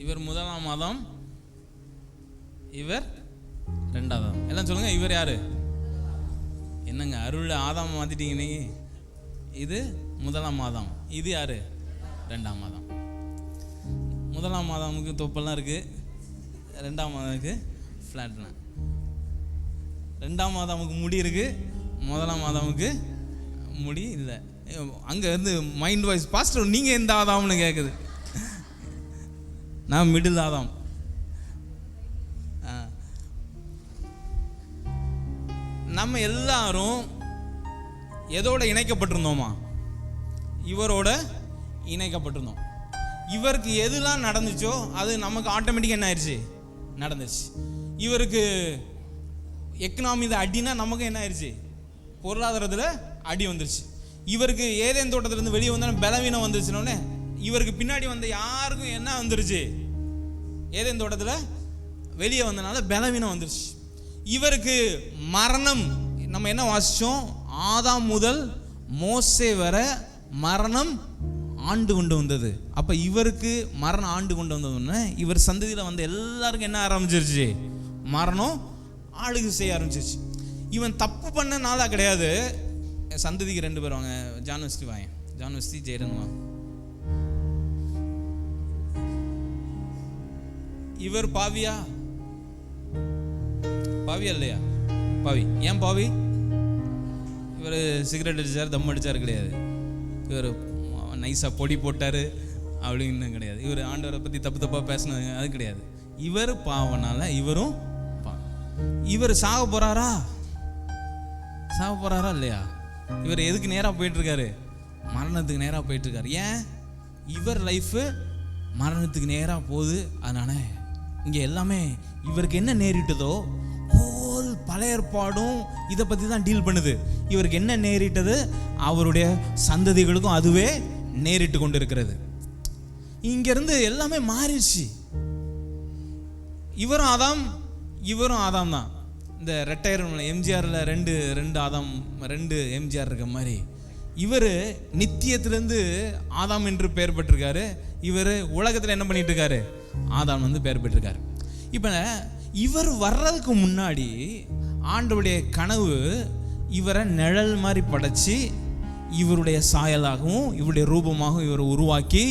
இவர் முதலாம் ஆதாம், இவர் ரெண்டாவது ஆதாம். எல்லாம் சொல்லுங்க, இவர் யாரு? என்னங்க அருள் ஆதாம் மாத்திட்டீங்க நீ. இது முதலாம் ஆதாம், இது யாரு? ரெண்டாம் ஆதாம். முதலாம் ஆதாமுக்கு தொப்பெல்லாம் இருக்கு, ரெண்டாம் ஆதாமுக்கு ஃப்ளாட்னா. ரெண்டாம் ஆதாமுக்கு முடி இருக்கு, முதலாம் ஆதாமுக்கு முடி இல்லை. அங்கே வந்து மைண்ட் வாய்ஸ், பாஸ்டர் நீங்கள் எந்த ஆதாம்னு கேட்குது. நான் மிடில் ஆதாம். நம்ம எல்லாரும் எதோட இணைக்கப்பட்டிருந்தோமா? இவரோட இணைக்கப்பட்டிருந்தோம். இவருக்கு எதுலாம் நடந்துச்சோ அது நமக்கு ஆட்டோமேட்டிக்காக என்ன ஆயிடுச்சு? நடந்துச்சு. இவருக்கு எக்கனாமியில் அடினா நமக்கு என்ன ஆயிடுச்சு? பொருளாதாரத்தில் அடி வந்துருச்சு. இவருக்கு ஏதேன் தோட்டத்திலேருந்து வெளியே வந்தாலும் பலவீனம் வந்துருச்சுனோடனே இவருக்கு பின்னாடி வந்த யாருக்கும் என்ன வந்துருச்சு? ஏதேன் தோட்டத்தில் வெளியே வந்தனால பலவீனம் வந்துருச்சு. இவருக்கு மரணம், நம்ம என்ன வாசிச்சோம்? ஆதாம் முதல் மோசே வர மரணம் ஆண்டு கொண்டு வந்தது. அப்ப இவருக்கு மரணம் ஆண்டு கொண்டு வந்ததுன்னு இவர் சந்ததியில் வந்த எல்லாருக்கும் என்ன ஆரம்பிச்சிருச்சு? மரணம் ஆளுகை செய்ய ஆரம்பிச்சிருச்சு. இவன் தப்பு பண்ண நாளா கிடையாது. சந்ததிக்கு 2 பேர் வாங்க. ஜான்வஸ்தி வாங்க, ஜான்வஸ்தி ஜெயரன் வாங்க. இவர் பாவியா? பாவியா இல்லையா? பாவி. ஏன் பாவி? இவர் சிகரெட் அடிச்சார், தம் அடிச்சார் கிடையாது. இவர் நைஸாக பொடி போட்டார் அப்படின்னு கிடையாது. இவர் ஆண்டவரை பற்றி தப்பு தப்பாக பேசினது அது கிடையாது. இவர் பாவனால இவரும் இவர் சாக போகிறாரா? சாக போகிறாரா இல்லையா? இவர் எதுக்கு நேராக போயிட்டுருக்காரு? மரணத்துக்கு நேராக போயிட்டுருக்காரு. ஏன்? இவர் லைஃபு மரணத்துக்கு நேராக போகுது. அதனால இங்கே எல்லாமே இவருக்கு என்ன நேரிட்டதோ ஹோல் பழைய ஏற்பாடும் இதை பற்றி தான் டீல் பண்ணுது. இவருக்கு என்ன நேரிட்டது அவருடைய சந்ததிகளுக்கும் அதுவே நேரிட்டு கொண்டு இருக்கிறது. இங்கிருந்து எல்லாமே மாறிடுச்சு. இவரும் ஆதாம், இவரும் ஆதாம் தான். இந்த ரெட்டையர் எம்ஜிஆரில் ரெண்டு ஆதாம், 2 எம்ஜிஆர் இருக்க மாதிரி இவர் நித்தியத்திலேருந்து ஆதாம் என்று பெயர் பெற்றிருக்காரு. இவர் உலகத்தில் என்ன பண்ணிட்டு இருக்காரு? ஆதாம் வந்து பெயர் பெற்றிருக்காரு. இப்போ இவர் வர்றதுக்கு முன்னாடி ஆண்டவருடைய கனவு இவரை நிழல் மாதிரி படைச்சி இவருடைய சாயலாகவும் இவருடைய ரூபமாகவும் இவரை உருவாக்கி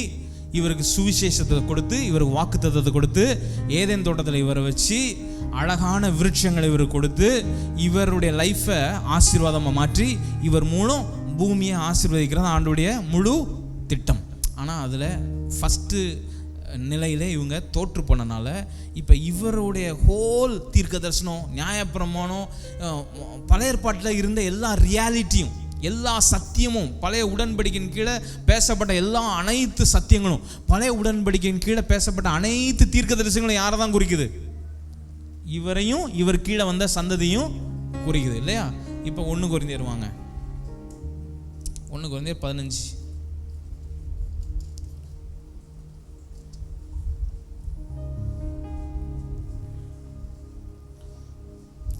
இவருக்கு சுவிசேஷத்தை கொடுத்து இவருக்கு வாக்குத்தத்தத்தை கொடுத்து ஏதேன் தோட்டத்தில் இவரை வச்சு அழகான விருட்சங்களை இவருக்கு கொடுத்து இவருடைய லைஃப்பை ஆசீர்வாதமாக மாற்றி இவர் மூலம் பூமியை ஆசீர்வதிக்கிறது ஆண்டவருடைய முழு திட்டம். ஆனால் அதில் ஃபஸ்ட்டு நிலையிலே இவங்க தோற்று போனனால இப்போ இவருடைய ஹோல் தீர்க்க தரிசனம், நியாயப்பிரமாணம், பழைய ஏற்பாட்டில் இருந்த எல்லா ரியாலிட்டியும், எல்லா சத்தியமும், பழைய உடன்படிக்கையின் கீழே பேசப்பட்ட எல்லா அனைத்து சத்தியங்களும், பழைய உடன்படிக்கையின் கீழே பேசப்பட்ட அனைத்து தீர்க்க தரிசனங்களும் யாரை தான் குறிக்குது? இவரையும் இவர் கீழே வந்த சந்ததியும் குறிக்குது இல்லையா? இப்போ 1 கொரிந்தியர் வாங்க. 1 கொரிந்தியர் 15.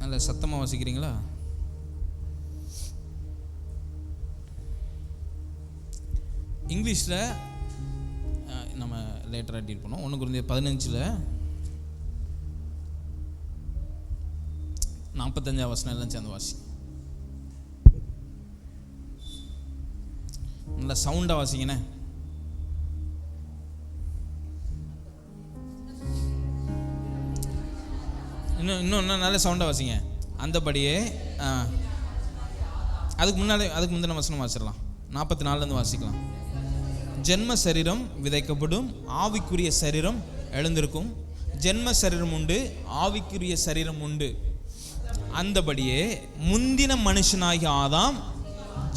நல்ல சத்தமாக வாசிக்கிறீங்களா? இங்கிலீஷில் நம்ம லேட்டராக டீல் பண்ணோம். 1 கொரிந்தியர் 15 45 வசனம் எல்லாம் சேர்ந்து வாசி. நல்லா சவுண்டாக வாசிங்கண்ணே. இன்னும் நல்ல சவுண்டாக வாசிங்க. அந்தபடியே அதுக்கு முந்தின வசனம் வாசிடலாம். 44 வாசிக்கலாம். ஜென்ம சரீரம் விதைக்கப்படும், ஆவிக்குரிய சரீரம் எழுந்திருக்கும். ஜென்ம சரீரம் உண்டு, ஆவிக்குரிய சரீரம் உண்டு. அந்தபடியே முந்தின மனுஷனாகிய ஆதாம்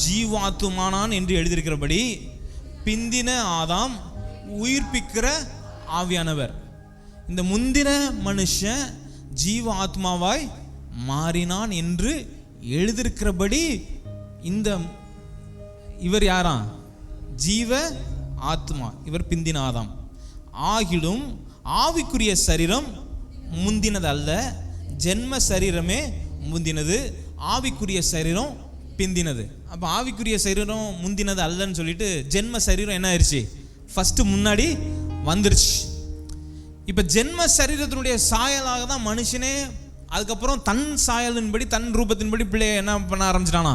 ஜீவாத்துமானான் என்று எழுதியிருக்கிறபடி பிந்தின ஆதாம் உயிர்ப்பிக்கிற ஆவியானவர். இந்த முந்தின மனுஷன் ஜீவ ஆத்மாவாய் மாறினான் என்று எழுதியிருக்கிறபடி இந்த இவர் யாராம்? ஜீவ ஆத்மா. இவர் பிந்தின ஆதாம். ஆகிலும் ஆவிக்குரிய சரீரம் முந்தினது அல்ல, ஜென்ம சரீரமே முந்தினது, ஆவிக்குரிய சரீரம் பிந்தினது. அப்போ ஆவிக்குரிய சரீரம் முந்தினது அல்லன்னு சொல்லிட்டு ஜென்ம சரீரம் என்ன ஆயிடுச்சு? ஃபஸ்ட்டு முன்னாடி வந்துருச்சு. இப்போ ஜென்ம சரீரத்தினுடைய சாயலாக தான் மனுஷனே அதுக்கப்புறம் தன் சாயலின்படி தன் ரூபத்தின்படி பிள்ளைய என்ன பண்ண ஆரம்பிச்சிட்டானா,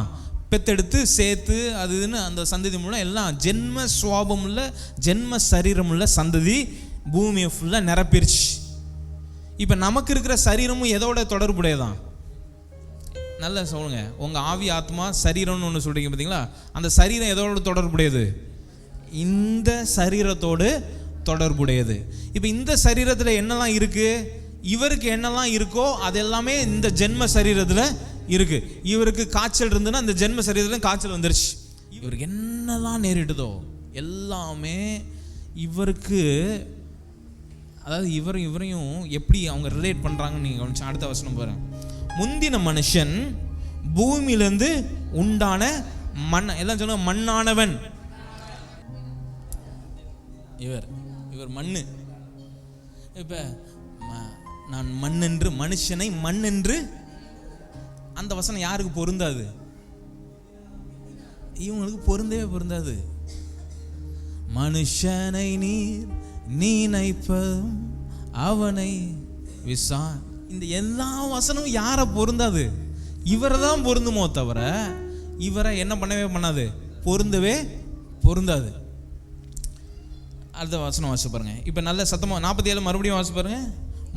பெத்தெடுத்து சேர்த்து அது இதுன்னு அந்த சந்ததி மூலம் எல்லாம் ஜென்ம சுவாபம் உள்ள ஜென்ம சரீரம் உள்ள சந்ததி பூமியை ஃபுல்லாக நிரப்பிருச்சு. இப்போ நமக்கு இருக்கிற சரீரமும் எதோட தொடர்புடையதான்? நல்லா சொல்லுங்க, உங்கள் ஆவி ஆத்மா சரீரம்னு ஒன்று சொல்கிறீங்க பார்த்தீங்களா, அந்த சரீரம் எதோட தொடர்புடையது? இந்த சரீரத்தோடு தொடர்புடையது. இப்போ இந்த சரீரத்தில் என்னெல்லாம் இருக்குது, இவருக்கு என்னெல்லாம் இருக்கோ அது எல்லாமே இந்த ஜென்ம சரீரத்தில் இருக்கு. இவருக்கு காய்ச்சல் இருந்ததுன்னா இந்த ஜென்ம சரீரத்தில் காய்ச்சல் வந்துருச்சு. இவருக்கு என்னெல்லாம் நேரிட்டதோ எல்லாமே இவருக்கு, அதாவது இவரையும் எப்படி அவங்க ரிலேட் பண்ணுறாங்கன்னு நீங்கள் கவனிச்சு அடுத்த வசனம் பாருங்க. முந்தின மனுஷன் பூமியிலிருந்து உண்டான மண், எல்லாம் சொல்லுங்க மண்ணானவன். இவர் மண்ணு. இப்போ நான் மண் என்று, மனுஷனை மண் என்று, அந்த வசனம் யாருக்கு பொருந்தாது? இவங்களுக்கு பொருந்தவே பொருந்தாது. மனுஷனை நீர் நினைப்பதும் அவனை விசா, இந்த எல்லா வசனமும் யாரை பொருந்தாது? இவரை தான் பொருந்துமோ தவிர இவரை என்ன பண்ணவே பண்ணாது, பொருந்தவே பொருந்தாது. அடுத்த வசனம் வாசி பாருங்க. இப்போ நல்ல சத்தமாக 47 மறுபடியும் வாசி பாருங்க.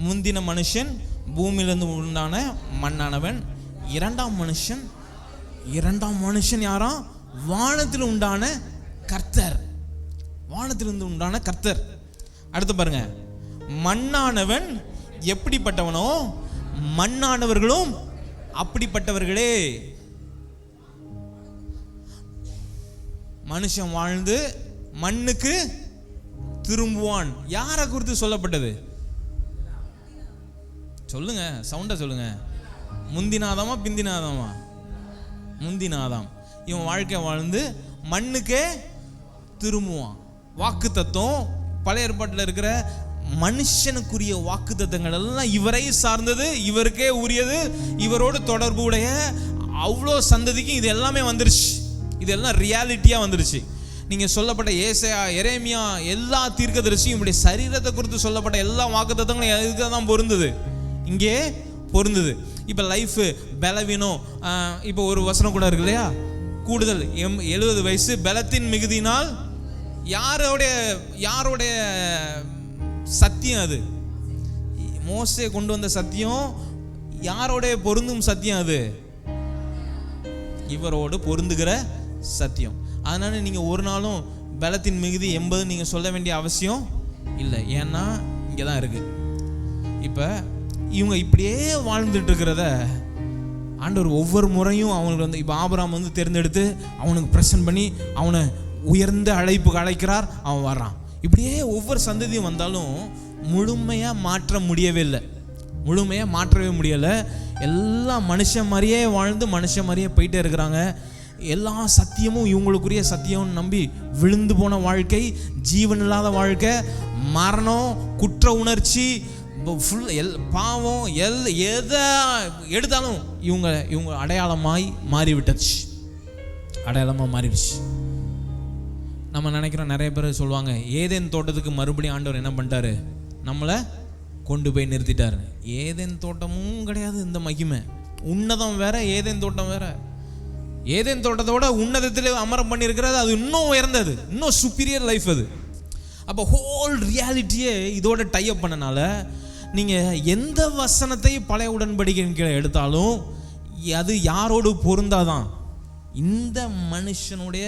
முந்தின மனுஷன் பூமியிலிருந்து உண்டான மண்ணானவன், இரண்டாம் மனுஷன் யாரா? வானத்தில் உண்டான கர்த்தர், வானத்திலிருந்து உண்டான கர்த்தர். அடுத்து பாருங்க, மண்ணானவன் எப்படிப்பட்டவனோ மண்ணானவர்களும் அப்படிப்பட்டவர்களே. மனுஷன் வாழ்ந்து மண்ணுக்கு திரும்புவான். யாரை குறித்து சொல்லப்பட்டது? சொல்லுங்க, சவுண்டா சொல்லுங்க. முந்தினாதாமா பிந்தினாதாமா? முந்தினாதாம். இவன் வாழ்க்கை வாழ்ந்து மண்ணுக்கே திரும்புவான். வாக்கு தத்துவம் பழைய ஏற்பாட்டில் இருக்கிற மனுஷனுக்குரிய வாக்கு தத்தங்கள் எல்லாம் இவரை சார்ந்தது, இவருக்கே உரியது, இவரோடு தொடர்பு உடைய அவ்வளோ சந்ததிக்கு இது எல்லாமே வந்துருச்சு. இதெல்லாம் ரியாலிட்டியாக வந்துருச்சு. நீங்கள் சொல்லப்பட்ட ஏசாயா, எரேமியா, எல்லா தீர்க்கதரிசியும் இப்படி சரீரத்தை குறித்து சொல்லப்பட்ட எல்லா வாக்கு தத்தங்களும் எதுக்காக தான் பொருந்தது? இங்கே பொருந்தது. இப்போ லைஃப் பலவீனம், இப்போ ஒரு வசனம் கூட இருக்கு இல்லையா, கூடுதல் 70 வயசு பலத்தின் மிகுதினால். யாரோடைய சத்தியம் அது? மோசே கொண்டு வந்த சத்தியம். யாரோடைய பொருந்தும் சத்தியம் அது? இவரோடு பொருந்துகிற சத்தியம். அதனால நீங்கள் ஒரு நாளும் பலத்தின் மிகுதி 80 நீங்கள் சொல்ல வேண்டிய அவசியம் இல்லை. ஏன்னா இங்கே தான் இருக்கு. இப்போ இவங்க இப்படியே வாழ்ந்துட்டு இருக்கிறத ஆண்டவர் ஒவ்வொரு முறையும் அவங்களுக்கு வந்து, இப்போ ஆபிரகாம் வந்து தேர்ந்தெடுத்து அவனுக்கு பிரசன்ட் பண்ணி அவனை உயர்ந்த அழைப்புக்கு அழைக்கிறார், அவன் வர்றான். இப்படியே ஒவ்வொரு சந்ததியும் வந்தாலும் முழுமையாக மாற்றவே முடியலை. எல்லாம் மனுஷன் மாதிரியே வாழ்ந்து மனுஷன் மாதிரியே போயிட்டே இருக்கிறாங்க. எல்லா சத்தியமும் இவங்களுக்குரிய சத்தியம் நம்பி விழுந்து போன வாழ்க்கை, ஜீவன் இல்லாத வாழ்க்கை, மரணம், குற்ற உணர்ச்சி, பாவம், எதை எடுத்தாலும் இவங்க அடையாளமாய் மாறிவிட்டுச்சு. நம்ம நினைக்கிறோம், நிறைய பேர் சொல்லுவாங்க, ஏதேன் தோட்டத்துக்கு மறுபடியும் ஆண்டவர் என்ன பண்ணிட்டாரு, நம்மளை கொண்டு போய் நிறுத்திட்டாரு. ஏதேன் தோட்டமும் கிடையாது இந்த மகிமை. உன்னதம் வேற, ஏதேன் தோட்டம் வேற. ஏதேன் தோட்டத்தோட உன்னதத்தில் அமரம் பண்ணியிருக்கிறது, அது இன்னும் உயர்ந்தது, இன்னும் சுப்பீரியர் லைஃப் அது. அப்போ ஹோல் ரியாலிட்டியே இதோட டைப் பண்ணனால நீங்கள் எந்த வசனத்தை பழைய உடன்படிக்கை எடுத்தாலும் அது யாரோடு பொருந்தாதான்? இந்த மனுஷனுடைய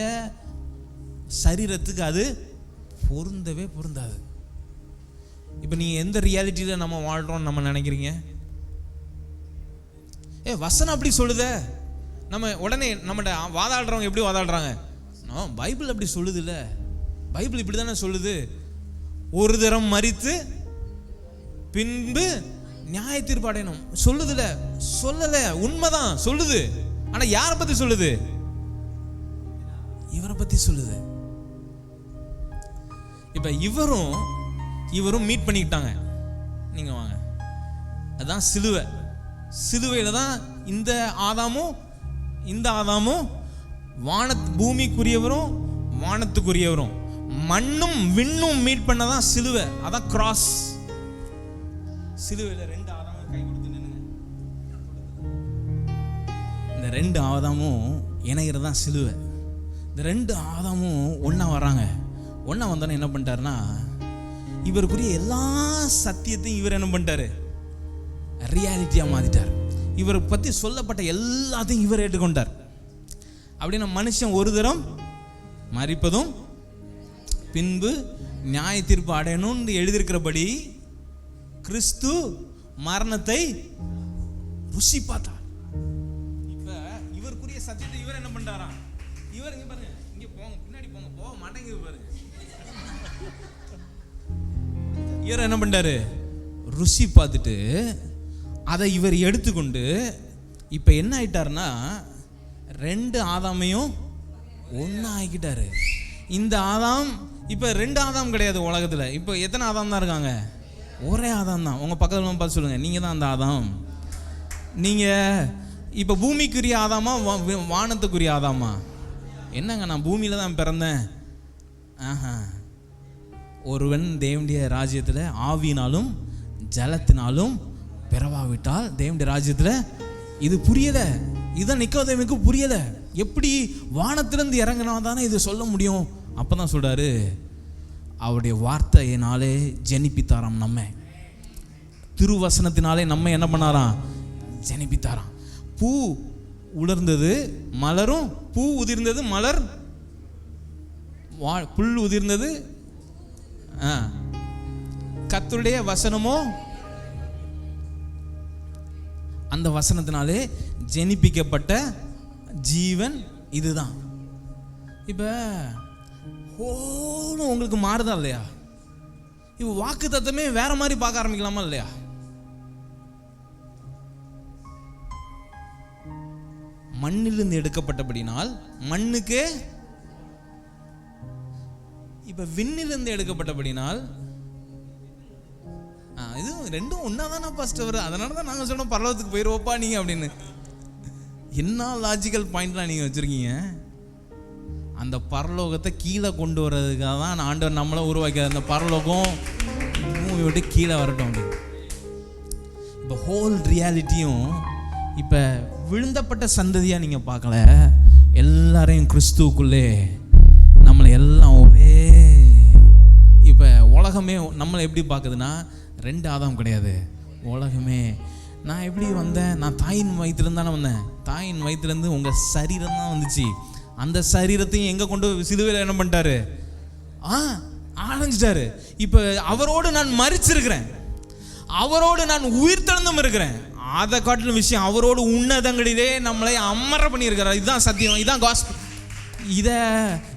சரீரத்துக்கு அது பொருந்தவே பொருந்தாது. இப்போ நீங்கள் எந்த ரியாலிட்டியில் நம்ம வாழ்கிறோம்னு நம்ம நினைக்கிறீங்க? வசனம் அப்படி சொல்லுதே, நம்ம உடனே நம்மகிட்ட வாதாடுறவங்க எப்படி வாதாடுறாங்க? பைபிள் அப்படி சொல்லுது இல்லை, பைபிள் இப்படி தானே சொல்லுது, ஒரு தரம் மரித்து பின்பு நியாய தீர்ப்பு அடையணும் சொல்லுதுல. சொல்லலை, உண்மைதான் சொல்லுது. ஆனால் யாரை பற்றி சொல்லுது? இவரை பற்றி சொல்லுது. இப்போ இவரும் மீட் பண்ணிக்கிட்டாங்க. நீங்கள் வாங்க, அதுதான் சிலுவை. சிலுவையில் தான் இந்த ஆதாமும் பூமிக்குரியவரும் வானத்துக்குரியவரும் மண்ணும் விண்ணும் மீட் பண்ணதான் சிலுவை. அதான் கிராஸ். சிலுவையில் 2 ஆதாமும் கை கொடுத்து நின்னுங்க. இந்த 2 ஆதாமும் இணைகிறது தான் சிலுவை. இந்த 2 ஆதாமும் ஒன்றா வராங்க. ஒன்றா வந்தோன்னே என்ன பண்ணிட்டாருன்னா, இவருக்குரிய எல்லா சத்தியத்தையும் இவர் என்ன பண்ணிட்டாரு, ரியாலிட்டியாக மாற்றிட்டார். இவரை பற்றி சொல்லப்பட்ட எல்லாத்தையும் இவர் ஏற்றுக்கொண்டார். அப்படின்னா மனுஷன் ஒரு தரம் மரிப்பதும் பின்பு நியாய தீர்ப்பு அடையணும்னு எழுதியிருக்கிறபடி கிறிஸ்து மரணத்தை ருசி பார்த்தார். இப்ப இவருக்குரிய சத்தியத்தை இவர் என்ன பண்றாரா, இவர் இங்க பாருங்க, இங்க போங்க, பின்னாடி போங்க, போக மாட்டேங்குது பாருங்க. இவர் என்ன பண்றாரு, ருசி பார்த்துட்டு அதை இவர் எடுத்துக்கொண்டு இப்ப என்ன ஆயிட்டாருன்னா 2 ஆதாமையும் ஒன்னா ஆக்கிட்டாரு. இந்த ஆதாம் இப்ப 2 ஆதாம் கிடையாது உலகத்துல. இப்ப எத்தனை ஆதாம் தான் இருக்காங்க, ஒரே ஆதாம் தான். உங்க பக்கத்துல பார்த்து சொல்லுங்க, நீங்க தான் அந்த ஆதாம். நீங்க இப்ப பூமிக்குரிய ஆதாமா வானத்துக்குரிய ஆதாமா? என்னங்க நான் பூமியில தான் பிறந்தேன். ஒருவன் தேவனுடைய ராஜ்யத்துல ஆவியினாலும் ஜலத்தினாலும் பிறவாவிட்டால் தேவனுடைய ராஜ்யத்துல, இது புரியல. இதான் நிக்கோதேமுக்கு புரியல. எப்படி வானத்திலிருந்து இறங்கினா தானே இது சொல்ல முடியும். அப்பதான் சொல்றாரு, அவருடைய வார்த்தையினாலே ஜனிப்பித்தாராம். நம்ம திருவசனத்தினாலே நம்ம என்ன பண்ணாராம், ஜனிப்பித்தாராம். பூ உலர்ந்தது மலரும், பூ உதிர்ந்தது மலர், புல் உதிர்ந்தது. கர்த்தருடைய வசனமோ அந்த வசனத்தினாலே ஜெனிப்பிக்கப்பட்ட ஜீவன் இதுதான். இப்ப உங்களுக்கு மாறுதா இல்லையா? இப்ப வாக்கு தத்தமே வேற மாதிரி பார்க்க ஆரம்பிக்கலாமா இல்லையா? மண்ணிலிருந்து எடுக்கப்பட்டபடினால் மண்ணுக்கு, இப்ப விண்ணிலிருந்து எடுக்கப்பட்டபடினால் இது 2 ஒன்னாதானே ஃபர்ஸ்ட் வரும். அதனாலதான் நாங்க சொல்றோம் பரலோகத்துக்கு போயிருவோப்பா நீங்க அப்படின்னு. என்ன லாஜிக்கல் பாயிண்ட்லாம் நீங்க வச்சிருக்கீங்க. அந்த பரலோகத்தை கீழே கொண்டு வர்றதுக்காக தான் ஆண்டவர் நம்மளை உருவாக்கியது. அந்த பரலோகம் பூமி விட்டு கீழே வரட்டும் அப்படின்னு. இப்போ ஹோல் ரியாலிட்டியும் இப்போ விழுந்தப்பட்ட சந்ததியாக நீங்கள் பார்க்கல, எல்லாரையும் கிறிஸ்துவுக்குள்ளே நம்மளை எல்லாம் ஒரே. இப்போ உலகமே நம்மளை எப்படி பார்க்குதுன்னா 2 ஆதாம் கிடையாது. உலகமே நான் எப்படி வந்தேன், நான் தாயின் வயிற்றுலேருந்து தானே வந்தேன். தாயின் வயிற்றுலேருந்து உங்கள் சரீரம் தான் வந்துச்சு. அந்த சரீரத்தையும் எங்கே கொண்டு சிலுவையில் என்ன பண்ணிட்டாரு, ஆரஞ்சிட்டாரு. இப்போ அவரோடு நான் மரிச்சிருக்கிறேன், அவரோடு நான் உயிர்த்தெழுந்தும் இருக்கிறேன். அதை காட்டிலும் விஷயம், அவரோடு உன்னதங்களிலே நம்மளை அமர பண்ணியிருக்கிறார். இதுதான் சத்தியம், இதுதான் காஸ்பல்.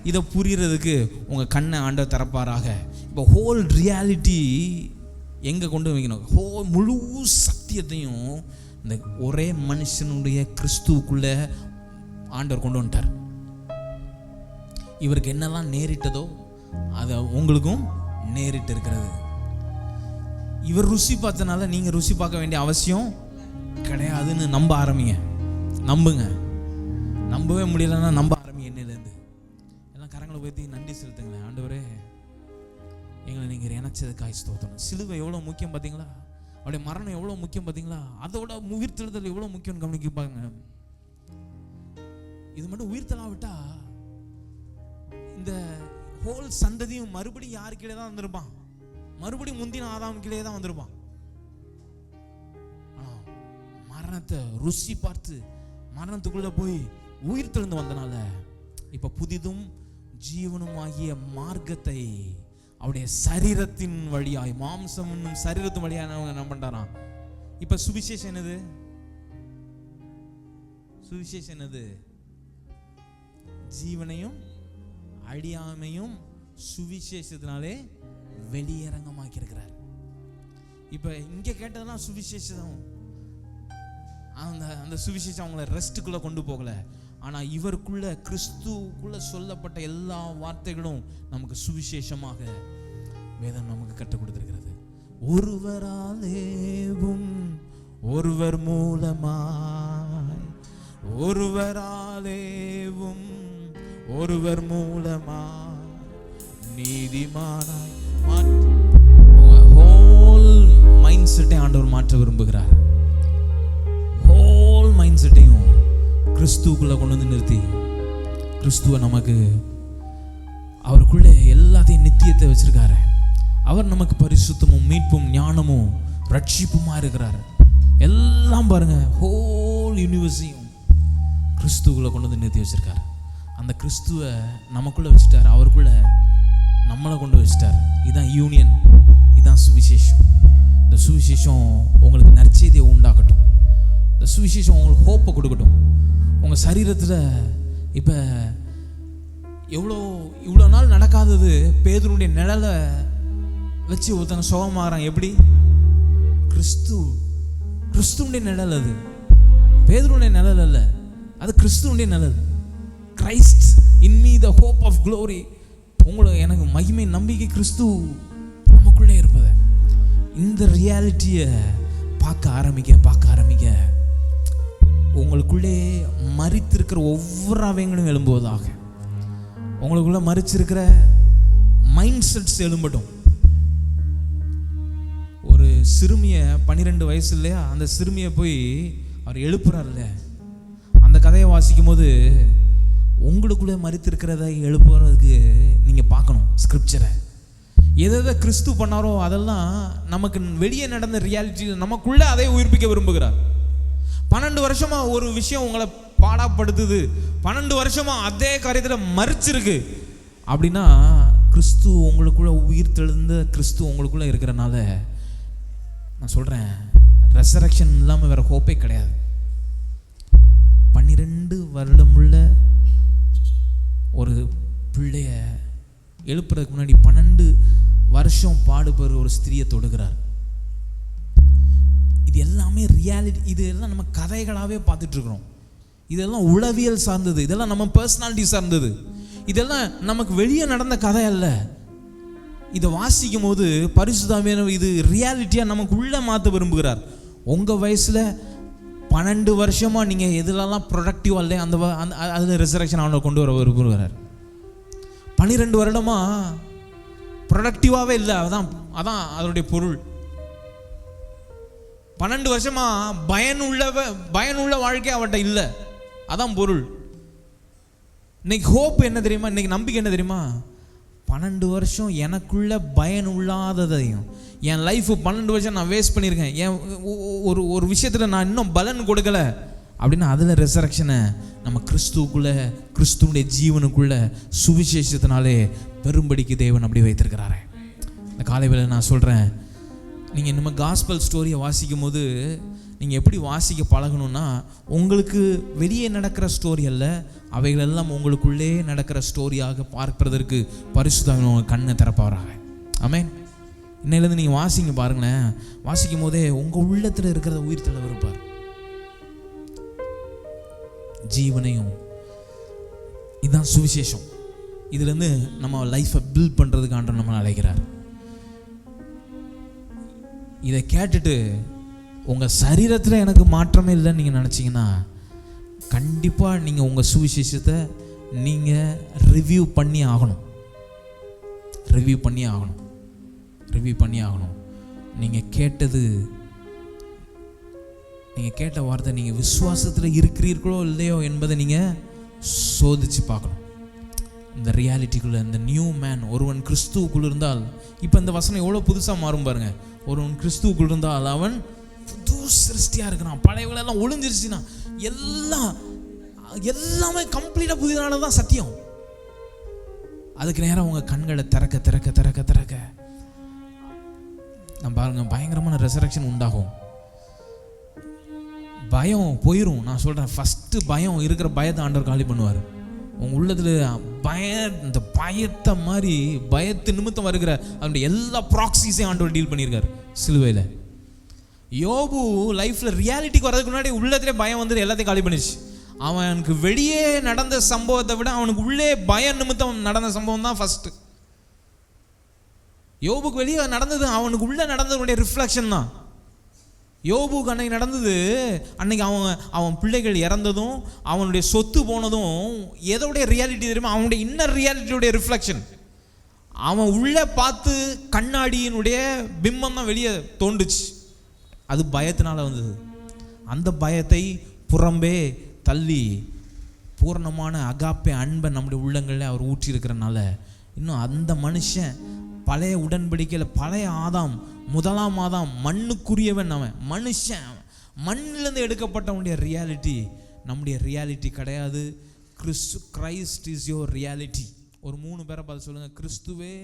இதை புரியறதுக்கு உங்கள் கண்ணை ஆண்டவர் திறப்பாராக. இப்போ ஹோல் ரியாலிட்டி எங்கே கொண்டு வைக்கணும், முழு சத்தியத்தையும் இந்த ஒரே மனுஷனுடைய கிறிஸ்துவுக்குள்ளே ஆண்டவர் கொண்டு வந்துட்டார். இவருக்கு என்னெல்லாம் நேரிட்டதோ அது உங்களுக்கும் நேரிட்டு இருக்கிறது. இவர் ருசி பார்த்தனால நீங்கள் ருசி பார்க்க வேண்டிய அவசியம் கிடையாதுன்னு நம்ப ஆரம்பிங்க. நம்புங்க. நம்பவே முடியலன்னா நம்ப ஆரம்பிங்க. என்னிலேருந்து எல்லாம் கரங்களை உயர்த்தி நன்றி செலுத்துங்களேன். ஆண்டவரே, எங்களை நீங்கள் இணைச்சதுக்காய் ஸ்தோத்திரம். சிலுவை எவ்வளோ முக்கியம் பார்த்தீங்களா? அவருடைய மரணம் எவ்வளோ முக்கியம் பார்த்தீங்களா? அதோட உயிர்த்தெழுதல் எவ்வளோ முக்கியம்னு கவனிப்பாங்க. இது மட்டும் உயிர்த்தெழாவிட்டா இந்த ஹோல் சந்ததியும் மறுபடியும் யாரு கீழே தான் வந்திருப்பான், மறுபடியும் முந்தின ஆதாம் கீழே தான் வந்திருப்பான். மரணத்தை ருசி பார்த்து மரணத்துக்குள்ள போய் உயிர் தெழுந்து வந்தனால இப்ப புதிதும் ஜீவனும் ஆகிய மார்க்கத்தை அவருடைய சரீரத்தின் வழியாய், மாம்சம் சரீரத்தின் வழியாக என்ன பண்றாராம். இப்ப சுவிசேஷம் என்னது? சுவிசேஷம் என்னது? ஜீவனையும் அழியாமையும் சுவிசேஷத்தினாலே வெளியரங்கமாக்கி இருக்கிறார். இப்ப இங்க கேட்டதெல்லாம் சுவிசேஷம். அந்த சுவிசேஷம் அவங்கள ரெஸ்ட்டுக்குள்ள கொண்டு போகல. ஆனா இவருக்குள்ள கிறிஸ்துக்குள்ள சொல்லப்பட்ட எல்லா வார்த்தைகளும் நமக்கு சுவிசேஷமாக வேதம் நமக்கு கற்றுக் கொடுத்திருக்கிறது. ஒருவராலேவும் ஒருவர் மூலமாய், ஒருவராலேவும் ஒருவர் மூலமாய் நீதிமானாய். ஹோல் மைண்ட் செட்டை ஆண்டவர் மாற்ற விரும்புகிறார். ஹோல் மைண்ட் செட்டையும் கிறிஸ்துவுக்குள்ள கொண்டு வந்து நிறுத்தி கிறிஸ்துவ நமக்கு அவருக்குள்ளே எல்லாத்தையும் நித்தியத்தை வச்சிருக்காரு. அவர் நமக்கு பரிசுத்தமும் மீட்பும் ஞானமும் ரட்சிப்புமா இருக்கிறார். எல்லாம் பாருங்க, ஹோல் யூனிவர்ஸையும் கிறிஸ்துவுக்குள்ள கொண்டு வந்து நிறுத்தி வச்சிருக்காரு. அந்த கிறிஸ்துவ நமக்குள்ள வச்சுட்டார், அவருக்குள்ள நம்மளை கொண்டு வச்சுட்டார். இதுதான் யூனியன், இதுதான் சுவிசேஷம். இந்த சுவிசேஷம் உங்களுக்கு நற்செய்தியை உண்டாக்கட்டும். இந்த சுவிசேஷம் உங்களுக்கு ஹோப்பை கொடுக்கட்டும். உங்கள் சரீரத்தில் இப்போ இவ்வளோ நாள் நடக்காதது பேதுருடைய நிழலை வச்சு ஒருத்தங்க சுகமாகறாங்க. எப்படி? கிறிஸ்துவுடைய நிழல். அது பேதுருடைய நிழல் அல்ல, அது கிறிஸ்துவுடைய நிழல். Christ in me the hope of glory. உங்களுக்கு எனக்கு மகிமை நம்பிக்கை கிறிஸ்து நமக்குள்ளே இருப்பது. இந்த ரியாலிட்டியை பார்க்க ஆரம்பிக்க உங்களுக்குள்ளே மரித்திருக்கிற ஒவ்வொரு அவயங்களும் எழும்புவதாக. உங்களுக்குள்ள மரிச்சிருக்கிற மைண்ட் செட்ஸ் எழும்பட்டும். ஒரு சிறுமியை 12 வயசு இல்லையா, அந்த சிறுமியை போய் அவர் எழுப்புறார் இல்லையா, அந்த கதையை வாசிக்கும் போது உங்களுக்குள்ளே மரித்திருக்கிறத எழுப்புறதுக்கு நீங்கள் பார்க்கணும் ஸ்கிரிப்சரை. எதை கிறிஸ்து பண்ணாரோ அதெல்லாம் நமக்கு வெளியே நடந்த ரியாலிட்டி நமக்குள்ளே அதை உயிர்ப்பிக்க விரும்புகிறார். 12 வருஷமா ஒரு விஷயம் உங்களை பாடாப்படுத்துது, 12 வருஷமா அதே காரியத்தில் மறிச்சிருக்கு அப்படின்னா கிறிஸ்து உங்களுக்குள்ள உயிர் தெழுந்த கிறிஸ்து உங்களுக்குள்ள இருக்கிறனால நான் சொல்றேன், ரெசரக்ஷன் இல்லாமல் வேற ஹோப்பே கிடையாது. 12 வருடமுள்ள ஒரு பிள்ளைய எழுப்புறதுக்கு முன்னாடி 12 வருஷம் பாடுபடுற ஒரு ஸ்திரியை தொடுகிறார். இது எல்லாமே ரியாலிட்டி. இது எல்லாம் நம்ம கதைகளாகவே பார்த்துட்டு இருக்கிறோம். இதெல்லாம் உளவியல் சார்ந்தது, இதெல்லாம் நம்ம பர்சனாலிட்டி சார்ந்தது, இதெல்லாம் நமக்கு வெளியே நடந்த கதை அல்ல. இதை வாசிக்கும் போது பரிசுத்தாவியானவர் இது ரியாலிட்டியாக நமக்கு உள்ள மாற்ற விரும்புகிறார். உங்கள் வயசில் 12 வருஷமாக நீங்கள் எதுலலாம் ப்ரொடக்டிவாக இல்லை, அதில் ரெசரக்ஷன் அவனை கொண்டு வர விரும்புகிறார். 12 வருடமாக ப்ரொடக்டிவாகவே இல்லை, அதான் அதனுடைய பொருள். 12 வருஷமா பயனுள்ள வாழ்க்கை அவட்ட இல்லை, அதான் பொருள். இன்னைக்கு ஹோப் என்ன தெரியுமா, இன்னைக்கு நம்பிக்கை என்ன தெரியுமா, 12 வருஷம் எனக்குள்ள பயனுள்ளாததையும் என் லைஃப் 12 வருஷம் நான் வேஸ்ட் பண்ணியிருக்கேன், என் ஒரு விஷயத்தில் நான் இன்னும் பலன் கொடுக்கல அப்படின்னா அதில் ரெசரக்ஷனை நம்ம கிறிஸ்துவுடைய ஜீவனுக்குள்ள சுவிசேஷத்தினாலே பெரும்படிக்கு தேவன் அப்படி வைத்திருக்கிறாரு. இந்த காலை வேளை நான் சொல்கிறேன், நீங்கள் நம்ம காஸ்பல் ஸ்டோரியை வாசிக்கும் போது நீங்கள் எப்படி வாசிக்க பழகணும்னா, உங்களுக்கு வெளியே நடக்கிற ஸ்டோரி அல்ல, அவைகளெல்லாம் உங்களுக்குள்ளே நடக்கிற ஸ்டோரியாக பார்ப்பதற்கு பரிசுத்தாவியானவர் உங்கள் கண்ணை திறப்பாராக. ஆமென். இன்னையிலேருந்து நீங்கள் வாசிங்க பாருங்களேன், வாசிக்கும் போதே உங்கள் உள்ளத்தில் இருக்கிறத உயிர் தள்ள இருப்பார். ஜீவனையும் இதுதான் சுவிசேஷம். இதுலேருந்து நம்ம லைஃப்பை பில்ட் பண்ணுறதுக்கு ஆண்டவர் நம்மளை அழைக்கிறார். இதை கேட்டுட்டு உங்கள் சரீரத்தில் எனக்கு மாற்றமே இல்லைன்னு நீங்கள் நினச்சிங்கன்னா கண்டிப்பாக நீங்கள் உங்கள் சுவிசேஷத்தை நீங்கள் ரிவ்யூ பண்ணி ஆகணும். நீங்கள் கேட்ட வார்த்தை நீங்கள் விசுவாசத்தில் இருக்கிறீர்களோ இல்லையோ என்பதை நீங்கள் சோதித்து பார்க்கணும். இந்த ரியாலிட்டிக்குள்ளே இந்த நியூ மேன், ஒருவன் கிறிஸ்துவுக்குள் இருந்தால், இப்போ இந்த வசனம் எவ்வளோ புதுசாக மாறும் பாருங்க. ஒருவன் கிறிஸ்துவுக்குள் இருந்தால் அவன் புது சிருஷ்டியாக இருக்கிறான், பழையவங்களெல்லாம் ஒளிஞ்சிருச்சுன்னா எல்லாமே கம்ப்ளீட்டாக புதியனால தான் சத்தியம். அதுக்கு நேரம் உங்கள் கண்களை திறக்க நான் பாருங்க, பயங்கரமான ரெசரக்ஷன் உண்டாகும். பயம் போயிடும். நான் சொல்கிறேன், ஃபஸ்ட்டு பயம் இருக்கிற பயத்தை ஆண்டவர் காலி பண்ணுவார். உங்கள் உள்ளத்தில் இந்த பயத்தை மாதிரி பயத்து நிமித்தம் வருகிற அதனுடைய எல்லா ப்ராக்சிஸையும் ஆண்டவர் டீல் பண்ணியிருக்காரு சிலுவையில். யோபு லைஃப்பில் ரியாலிட்டிக்கு வர்றதுக்கு முன்னாடி உள்ளத்திலே பயம் வந்து எல்லாத்தையும் காலி பண்ணிச்சு. அவனுக்கு வெளியே நடந்த சம்பவத்தை விட அவனுக்கு உள்ளே பயம் நிமித்தம் நடந்த சம்பவம் தான் ஃபஸ்ட்டு. யோபுக்கு வெளியே நடந்தது அவனுக்கு உள்ளே நடந்ததுடைய ரிஃப்ளெக்ஷன் தான். யோபுக்கு அன்னைக்கு நடந்தது, அன்னைக்கு அவன் பிள்ளைகள் இறந்ததும் அவனுடைய சொத்து போனதும் எதோடைய ரியாலிட்டி தெரியுமா? அவனுடைய இன்னர் ரியாலிட்டியுடைய ரிஃப்ளெக்ஷன். அவன் உள்ளே பார்த்து கண்ணாடியினுடைய பிம்பம் தான் வெளியே தோண்டுச்சு. அது பயத்தினால வந்தது. அந்த பயத்தை புறம்பே தள்ளி பூர்ணமான அகாப்பே அன்பை நம்முடைய உள்ளங்களில் அவர் ஊற்றி இருக்கிறனால இன்னும் அந்த மனுஷன் பழைய உடன்படிக்கையில் பழைய ஆதாம், முதலாம் ஆதாம் மண்ணுக்குரியவன், அவன் மனுஷன், மண்ணிலிருந்து எடுக்கப்பட்டவனுடைய ரியாலிட்டி நம்முடைய ரியாலிட்டி கிடையாது. Christ is your reality. ஒரு 3 பேரை பார்த்து சொல்லுங்க, கிறிஸ்துவே